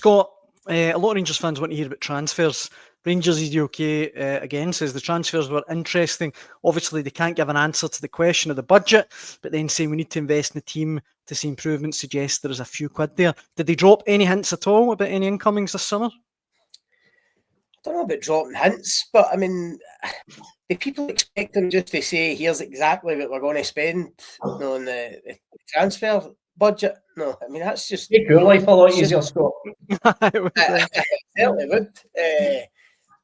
Scott, a lot of Rangers fans want to hear about transfers. Rangers is UK again says the transfers were interesting. Obviously, they can't give an answer to the question of the budget, but then saying we need to invest in the team to see improvements suggests there is a few quid there. Did they drop any hints at all about any incomings this summer? I don't know about dropping hints, but I mean, do people expect them just to say, here's exactly what we're going to spend on the transfer budget? No, I mean, that's just... Make your life a lot easier, Scott. It certainly would.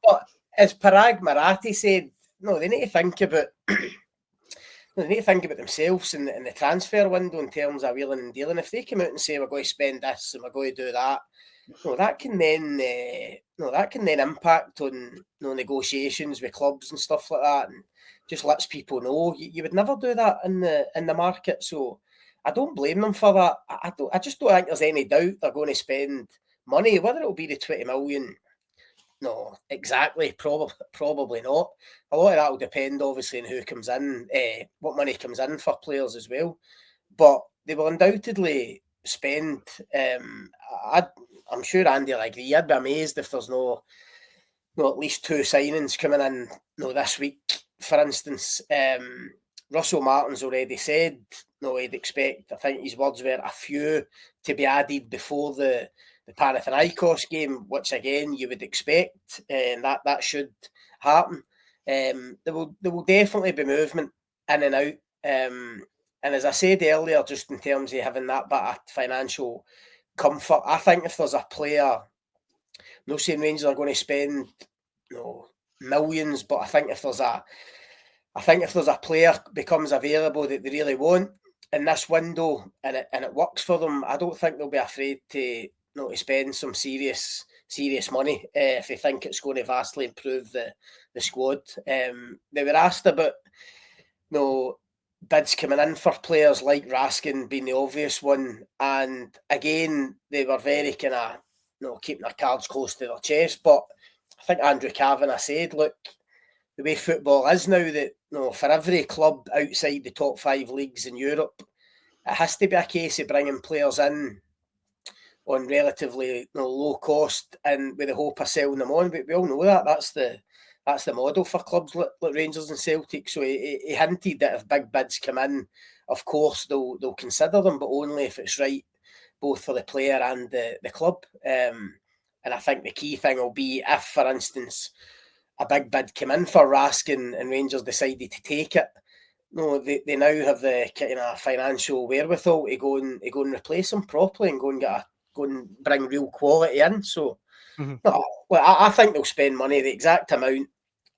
But as Parag Marathi said, no, they need to think about themselves in the transfer window in terms of wheeling and dealing. If they come out and say we're going to spend this and we're going to do that, that can then impact on negotiations with clubs and stuff like that, and just lets people know you would never do that in the market. So I don't blame them for that. I just don't think there's any doubt they're going to spend money. Whether it'll be the 20 million, no, exactly, probably not. A lot of that will depend, obviously, on who comes in, what money comes in for players as well. But they will undoubtedly spend. I'm sure Andy will agree. I'd be amazed if there's no at least 2 signings coming in this week. For instance, Russell Martin's already said he'd expect, I think his words were, a few to be added before the Panathinaikos game, which again you would expect, and that should happen. There will definitely be movement in and out. And as I said earlier, just in terms of having that bit of financial comfort, I think if there's a player, I'm not saying Rangers are going to spend millions, but I think if there's a player becomes available that they really want in this window and it works for them, I don't think they'll be afraid to spend some serious money if they think it's going to vastly improve the squad. They were asked about bids coming in for players like Raskin being the obvious one, and again they were very kind of keeping their cards close to their chest. But I think Andrew Cavenagh said, look, the way football is now, that for every club outside the top 5 leagues in Europe, it has to be a case of bringing players in on relatively low cost and with the hope of selling them on. But we all know that's the model for clubs like Rangers and Celtic. So he hinted that if big bids come in, of course they'll consider them, but only if it's right both for the player and the club. And I think the key thing will be if, for instance, a big bid came in for Raskin and Rangers decided to take it, they now have the kind of financial wherewithal to go and replace him properly and go and bring real quality in. So, I think they'll spend money. The exact amount,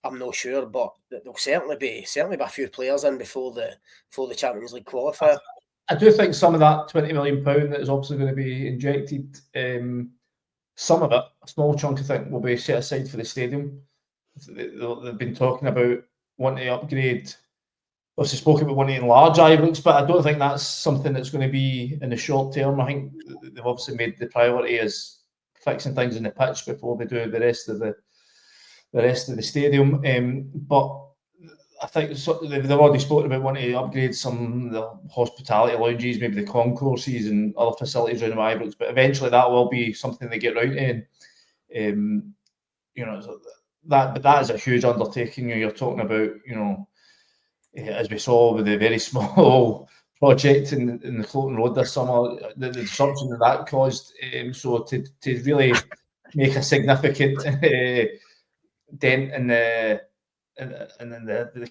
I'm not sure, but there'll certainly be a few players in before the Champions League qualifier. I do think some of that £20 million that is obviously going to be injected, some of it, a small chunk, I think, will be set aside for the stadium. They've been talking about wanting to upgrade. Obviously spoken about wanting to enlarge Ibrox, but I don't think that's something that's going to be in the short term. I think they've obviously made the priority as fixing things in the pitch before they do the rest of the stadium. But I think they've already spoken about wanting to upgrade some of the hospitality lounges, maybe the concourses and other facilities around Ibrox. But eventually that will be something they get round to. But that is a huge undertaking. You're talking about, as we saw with the very small project in the Floating Road this summer, the disruption that caused. So to really make a significant dent in the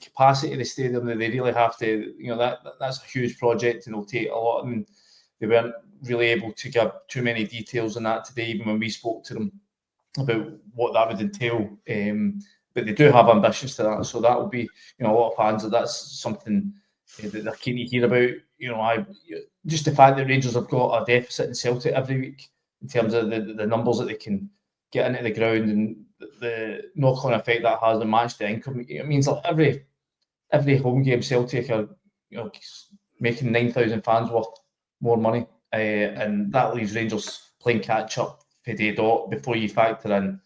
capacity of the stadium, that they really have to, that's a huge project and it'll take a lot. And they weren't really able to give too many details on that today, even when we spoke to them about what that would entail. But they do have ambitions to that, so that will be, a lot of fans. That's something that they're keen to hear about. Just the fact that Rangers have got a deficit in Celtic every week in terms of the numbers that they can get into the ground and the knock-on effect that has on match day income. It means like every home game Celtic are making 9,000 fans worth more money, and that leaves Rangers playing catch up for day dot before you factor in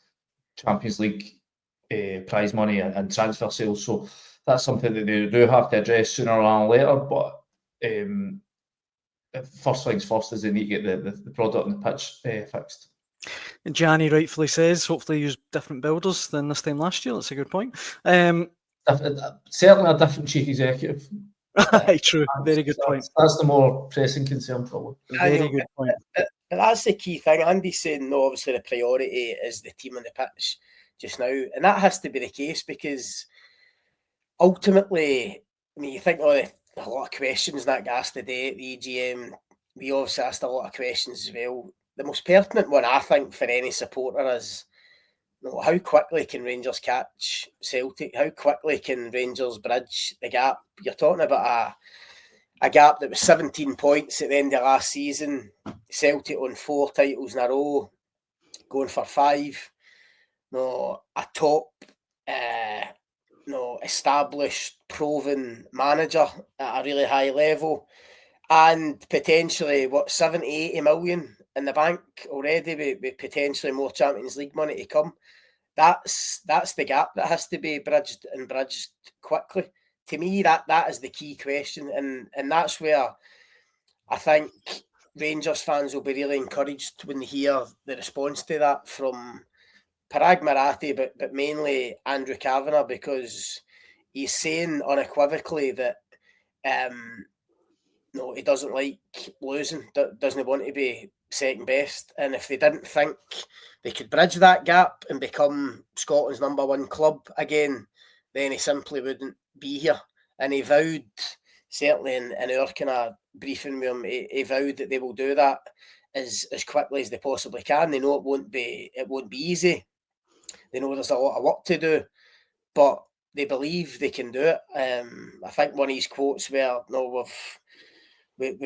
Champions League prize money and transfer sales. So that's something that they do have to address sooner rather than later. But first things first is they need to get the product on the pitch fixed. And Gianni rightfully says, hopefully use different builders than this time last year. That's a good point. Certainly a different chief executive. True. Very good point. That's the more pressing concern, probably. Very good point. But that's the key thing. Andy's saying, no, obviously the priority is the team on the pitch just now. And that has to be the case because ultimately, I mean, you think a lot of questions that got asked today at the EGM. We obviously asked a lot of questions as well. The most pertinent one, I think, for any supporter is, how quickly can Rangers catch Celtic? How quickly can Rangers bridge the gap? You're talking about a gap that was 17 points at the end of last season. Celtic on 4 titles in a row, going for 5. A top, established, proven manager at a really high level, and potentially 70, 80 million in the bank already with potentially more Champions League money to come. That's the gap that has to be bridged quickly. To me, that is the key question, and that's where I think Rangers fans will be really encouraged when they hear the response to that from Parag Marathi, but mainly Andrew Cavenagh, because he's saying unequivocally that he doesn't like losing, doesn't want to be second best, and if they didn't think they could bridge that gap and become Scotland's #1 club again, then he simply wouldn't be here. And he vowed, certainly in our kind of briefing with him, he vowed that they will do that as quickly as they possibly can. They know it won't be easy. They know there's a lot of work to do, but they believe they can do it. I think one of his quotes were, we've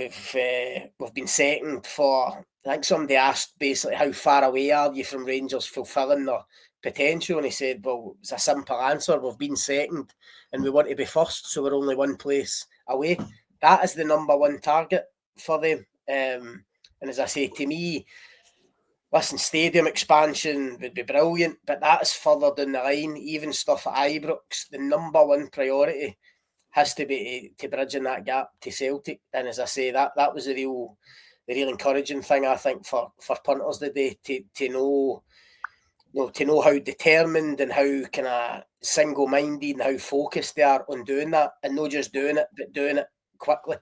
been second for, I think somebody asked basically, how far away are you from Rangers fulfilling their potential? And he said, well, it's a simple answer. We've been second and we want to be first, so we're only 1 place away. That is the #1 target for them. And as I say, to me, listen, stadium expansion would be brilliant, but that is further down the line. Even stuff at Ibrox, the #1 priority has to be to bridging that gap to Celtic. And as I say, that was the real encouraging thing, I think, for punters today, to know how determined and how kind of single-minded and how focused they are on doing that, and not just doing it, but doing it quickly.